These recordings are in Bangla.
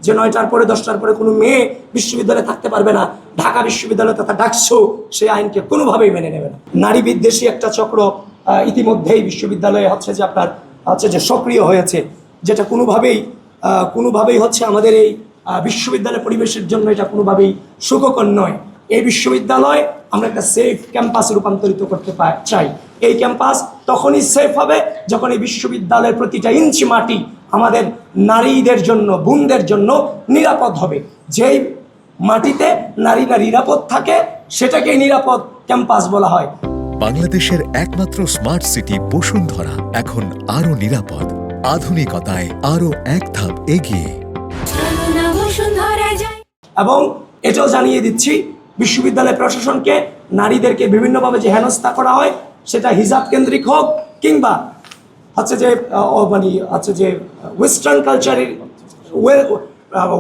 যে ৯টার পরে ১০টার পরে কোনো মেয়ে বিশ্ববিদ্যালয়ে থাকতে পারবে না, ঢাকা বিশ্ববিদ্যালয় তথা ডাকসু সেই আইনকে কোনোভাবেই মেনে নেবে না। নারী বিদ্বেষী একটা চক্র ইতিমধ্যেই বিশ্ববিদ্যালয়ে যে সক্রিয় হয়েছে, যেটা কোনোভাবেই আমাদের এই বিশ্ববিদ্যালয় পরিবেশের জন্য এটা কোনোভাবেই সুখকর নয়। এই বিশ্ববিদ্যালয় আমরা একটা সেফ ক্যাম্পাসে রূপান্তরিত করতে চাই। এই ক্যাম্পাস তখনই সেফ হবে যখন এই বিশ্ববিদ্যালয়ের প্রতিটা ইঞ্চি মাটি আমাদের নারীদের জন্য, বোনদের জন্য নিরাপদ হবে। যেই মাটিতে নারীরা নিরাপদ থাকে সেটাকেই নিরাপদ ক্যাম্পাস বলা হয়। বাংলাদেশের একমাত্র স্মার্ট সিটি বসুন্ধরা এখন আরো নিরাপদ, আধুনিকতায় আরো এক ধাপ এগিয়ে। এবং এটাও জানিয়ে দিচ্ছি বিশ্ববিদ্যালয় প্রশাসনকে, নারীদেরকে বিভিন্নভাবে যে হেনস্থা করা হয়, সেটা হিজাব কেন্দ্রিক হোক কিংবা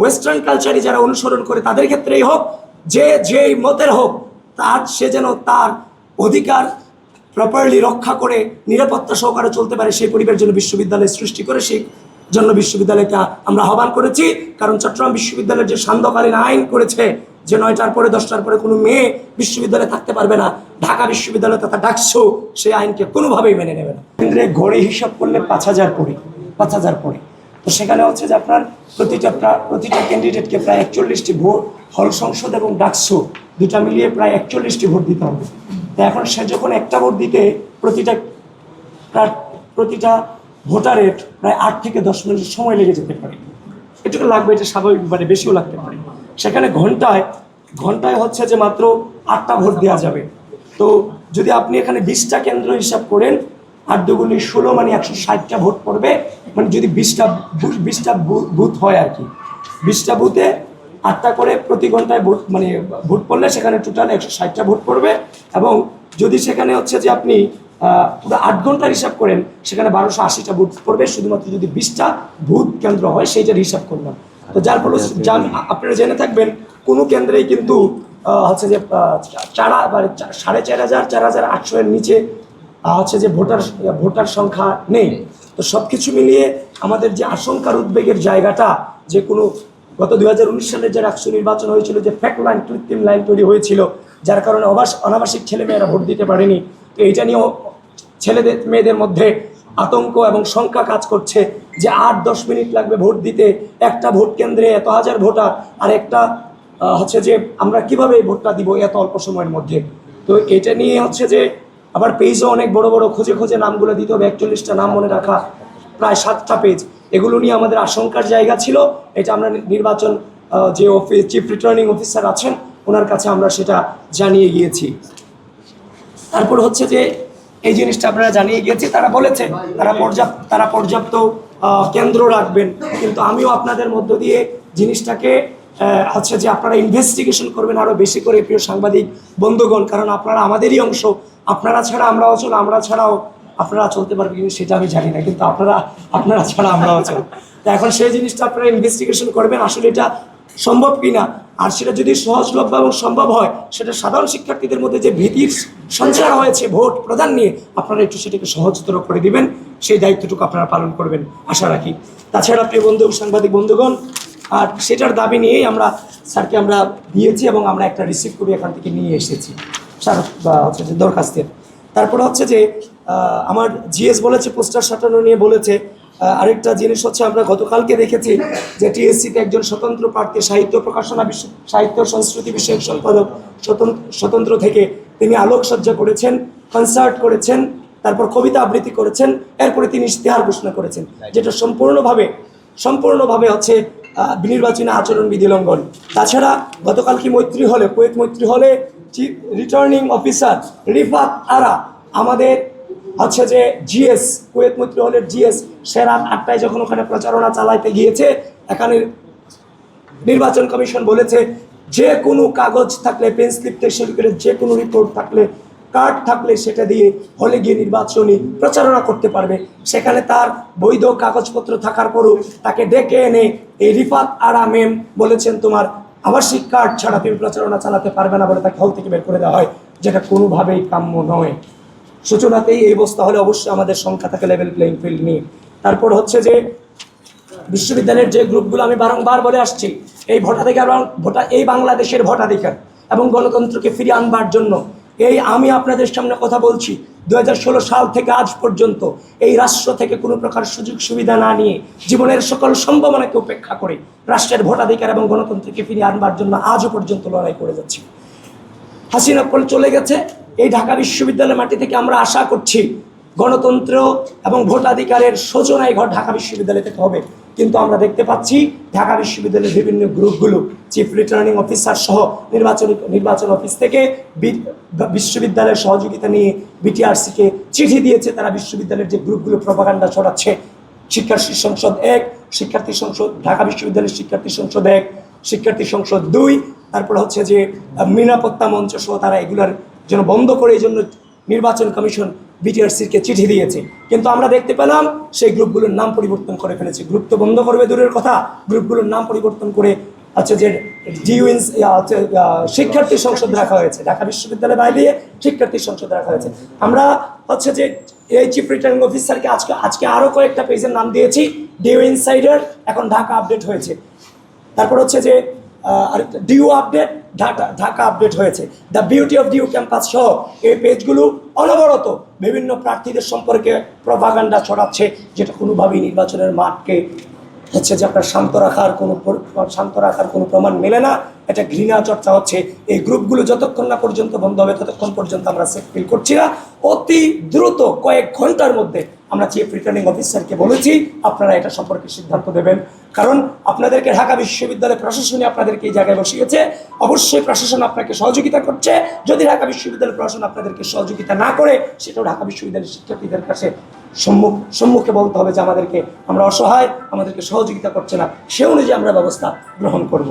ওয়েস্টার্ন কালচারই যারা অনুসরণ করে তাদের ক্ষেত্রেই হোক, যে মতের হোক, সে যেন তার অধিকার প্রপারলি রক্ষা করে নিরাপত্তা সহকারে চলতে পারে, সেই পরিবেশ জন্য বিশ্ববিদ্যালয় সৃষ্টি করে সেই জন্য বিশ্ববিদ্যালয়কে আমরা আহ্বান করেছি। কারণ চট্টগ্রাম বিশ্ববিদ্যালয়ের যে সান্ধ্যকালীন আইন করেছে যে ৯টার পরে 10টার পরে কোনো মেয়ে বিশ্ববিদ্যালয়ে থাকতে পারবে না, ঢাকা বিশ্ববিদ্যালয় তথা ডাকসু সেই আইনকে কোনোভাবেই মেনে নেবে না। কেন্দ্রে গড়ে হিসাব করলে ৫,০০০ পড়ে। তো সেখানে যে আপনার প্রতিটা ক্যান্ডিডেটকে প্রায় 41টি ভোট, হল সংসদ এবং ডাকসু দুটা মিলিয়ে প্রায় 41টি ভোট দিতে হবে। তো এখন সে যখন একটা ভোট দিতে প্রতিটা ভোটারের প্রায় 8 থেকে 10 মিনিট সময় লেগে যেতে পারে, এটুকু লাগবে, এটা স্বাভাবিক, বেশিও লাগতে পারে। সেখানে ঘন্টায় যে মাত্র 8টা ভোট দেওয়া যাবে। তো যদি আপনি এখানে 20টা কেন্দ্র হিসাব করেন, 8 দুগুণে 16, মানে 160টা ভোট পড়বে। মানে যদি 20টা বুথ হয় আর কি, 20টা বুথে 8টা করে প্রতি ঘন্টায় ভোট পড়লে সেখানে টোটাল 160টা ভোট পড়বে। এবং যদি সেখানে যে আপনি পুরো 8 ঘন্টার হিসাব করেন, সেখানে 1280টা ভোট পড়বে, শুধুমাত্র যদি 20টা ভোট কেন্দ্র হয় সেইটার হিসাব করলাম। তো যার ফলে আপনারা জেনে থাকবেন কোনো কেন্দ্রেই কিন্তু যে 4,500-4,800 এর নিচে যে ভোটার সংখ্যা নেই। তো সব কিছু মিলিয়ে আমাদের যে আশঙ্কার উদ্বেগের জায়গাটা, যে কোনো গত 2019 সালের যে ডাকসু নির্বাচন হয়েছিল, যে ফেক লাইন, কৃত্রিম লাইন তৈরি হয়েছিল, যার কারণে অনাবাসিক ছেলেমেয়েরা ভোট দিতে পারেনি। তো এইটা নিয়েও ছেলেদের মেয়েদের মধ্যে আতঙ্ক এবং শঙ্কা কাজ করছে যে 8-10 মিনিট লাগবে ভোট দিতে, একটা ভোট কেন্দ্রে এত হাজার ভোটার, আর একটা যে আমরা কিভাবে ভোটটা দিব এত অল্প সময়ের মধ্যে। তো এটা নিয়ে যে আবার পেজও অনেক বড় বড় খুঁজে নামগুলো দিতে হবে, 41টা নাম মনে রাখা, প্রায় 7টা পেজ। এগুলো নিয়ে আমাদের আশঙ্কার জায়গা ছিল। এটা আমরা নির্বাচন যে চিফ রিটার্নিং অফিসার আছেন ওনার কাছে আমরা সেটা জানিয়ে গিয়েছি। তারপর যে এই জিনিসটা আপনারা জানিয়ে গিয়েছি, তারা বলেছে তারা পর্যাপ্ত কেন্দ্র রাখবেন। কিন্তু আমিও আপনাদের মধ্য দিয়ে জিনিসটাকে যে আপনারা ইনভেস্টিগেশন করবেন আরও বেশি করে, প্রিয় সাংবাদিক বন্ধুগণ, কারণ আপনারা আমাদেরই অংশ। আপনারা ছাড়া আমরাও চল, আমরা ছাড়াও আপনারা চলতে পারবেন সেটা আমি জানি না, কিন্তু আপনারা ছাড়া আমরাও চল। তো এখন সেই জিনিসটা আপনারা ইনভেস্টিগেশন করবেন, আসলে এটা সম্ভব কিনা। আর সেটা যদি সহজলভ্য এবং সম্ভব হয়, সেটা সাধারণ শিক্ষার্থীদের মধ্যে যে ভীতির সঞ্চার হয়েছে ভোট প্রদান নিয়ে, আপনারা একটু সেটাকে সহজতর করে দিবেন, সেই দায়িত্বটুকু আপনারা পালন করবেন আশা রাখি। তাছাড়া প্রিয় সাংবাদিক বন্ধুগণ, আর সেটার দাবি নিয়েই আমরা স্যারকে আমরা দিয়েছি এবং আমরা একটা রিসিভ করে এখান থেকে নিয়ে এসেছি স্যার যে দরখাস্তের। তারপরে যে আমার জিএস বলেছে পোস্টার সাটানো নিয়ে বলেছে। আরেকটা জিনিস আমরা গতকালকে দেখেছি যে টিএসসিতে একজন স্বতন্ত্র প্রার্থী, সাহিত্য সংস্কৃতি বিষয়ক সম্পাদক স্বতন্ত্র থেকে তিনি আলোকসজ্জা করেছেন, কনসার্ট করেছেন, তারপর কবিতা আবৃত্তি করেছেন, এরপরে তিনি ইশতেহার ঘোষণা করেছেন, যেটা সম্পূর্ণভাবে নির্বাচনী আচরণবিধি লঙ্ঘন। তাছাড়া গতকাল কুয়েত মৈত্রী হলে চিফ রিটার্নিং অফিসার রিফাত আরা আমাদের যে জিএস, কুয়েত মৈত্রী হলের জিএস, সে রাত 8টায় যখন ওখানে প্রচারণা চালাইতে গিয়েছে, এখানে নির্বাচন কমিশন বলেছে যে কোনো কাগজ থাকলে, পেন স্লিপ থেকে শুরু করে যে কোনো রিপোর্ট থাকলে, কার্ড থাকলে সেটা দিয়ে হলে গিয়ে নির্বাচনী প্রচারণা করতে পারবে। সেখানে তার বৈধ কাগজপত্র থাকার পরও তাকে ডেকে এনে এই রিফাত আরা মেম বলেছেন তোমার আবাসিক কার্ড ছাড়া তুমি প্রচারণা চালাতে পারবে না বলে তাকে হল থেকে বের করে দেওয়া হয়, যেটা কোনোভাবেই কাম্য নয়। সূচনাতেই এই অবস্থা হলে অবশ্যই আমাদের সংখ্যা থাকে লেভেল প্লেইং ফিল্ড নিয়ে। তারপর যে বিশ্ববিদ্যালয়ের যে গ্রুপগুলো আমি বারংবার বলে আসছি, এই এই বাংলাদেশের ভোটাধিকার এবং গণতন্ত্রকে ফিরিয়ে আনবার জন্য আমি আপনাদের সামনে কথা বলছি, 2016 সাল থেকে আজ পর্যন্ত এই রাষ্ট্র থেকে কোনো প্রকার সুযোগ সুবিধা না নিয়ে জীবনের সকল সম্ভাবনাকে উপেক্ষা করে রাষ্ট্রের ভোটাধিকার এবং গণতন্ত্রকে ফিরিয়ে আনবার জন্য আজও পর্যন্ত লড়াই করে যাচ্ছি। হাসিনা চলে গেছে, এই ঢাকা বিশ্ববিদ্যালয়ের মাটি থেকে আমরা আশা করছি গণতন্ত্র এবং ভোটাধিকারের সূচনায় ঘর ঢাকা বিশ্ববিদ্যালয় থেকে হবে। কিন্তু আমরা দেখতে পাচ্ছি ঢাকা বিশ্ববিদ্যালয়ের বিভিন্ন গ্রুপগুলো চিফ রিটার্নিং অফিসার সহ নির্বাচন অফিস থেকে বিশ্ববিদ্যালয়ের সহযোগিতা নিয়ে বিটিআরসিকে চিঠি দিয়েছে। তারা বিশ্ববিদ্যালয়ের যে গ্রুপগুলো প্রপাগান্ডা ছড়াচ্ছে, শিক্ষার্থী সংসদ 1, শিক্ষার্থী সংসদ, ঢাকা বিশ্ববিদ্যালয়ের শিক্ষার্থী সংসদ 1, শিক্ষার্থী সংসদ 2, তারপর হচ্ছে যে নিরাপত্তা মঞ্চ সহ তারা এগুলার যেন বন্ধ করে এই জন্য নির্বাচন কমিশন বিটিআরসিকে চিঠি দিয়েছে। কিন্তু আমরা দেখতে পেলাম সেই গ্রুপগুলোর নাম পরিবর্তন করে ফেলেছে। গ্রুপ তো বন্ধ করবে দূরের কথা, গ্রুপগুলোর নাম পরিবর্তন করে যে শিক্ষার্থী সংসদ রাখা হয়েছে, ঢাকা বিশ্ববিদ্যালয় বাইরে শিক্ষার্থী সংসদ রাখা হয়েছে। আমরা যে এই চিফ রিটার্নিং অফিসারকে আজকে আরও কয়েকটা পেজের নাম দিয়েছি, ডিউ ইনসাইডার, এখন ঢাকা আপডেট হয়েছে। তারপর যে আরেকটা ডিউ আপডেট, ঢাকা আপডেট হয়েছে। The beauty of DU campus সহ এই পেজগুলো অনবরত বিভিন্ন প্রার্থীদের সম্পর্কে প্রপাগান্ডা ছড়াচ্ছে, যেটা কোনোভাবেই নির্বাচনের মাঠকে যে আপনার শান্ত রাখার কোনো প্রমাণ মেলে না। এটা ঘৃণা চর্চা হচ্ছে। এই গ্রুপগুলো যতক্ষণ না পর্যন্ত বন্ধ হবে ততক্ষণ পর্যন্ত আমরা সেফ ফিল করছি না। অতি দ্রুত কয়েক ঘন্টার মধ্যে আমরা চিফ রিটার্নিং অফিসারকে বলেছি আপনারা এটা সম্পর্কে সিদ্ধান্ত দেবেন, কারণ আপনাদেরকে ঢাকা বিশ্ববিদ্যালয় প্রশাসনে আপনাদেরকে এই জায়গায় বসিয়েছে। অবশ্যই প্রশাসন আপনাকে সহযোগিতা করছে। যদি ঢাকা বিশ্ববিদ্যালয় প্রশাসন আপনাদেরকে সহযোগিতা না করে, সেটাও ঢাকা বিশ্ববিদ্যালয়ের শিক্ষার্থীদের কাছে সম্মুখে বলতে হবে যে আমরা অসহায়, আমাদেরকে সহযোগিতা করছে না, সে অনুযায়ী আমরা ব্যবস্থা গ্রহণ করব।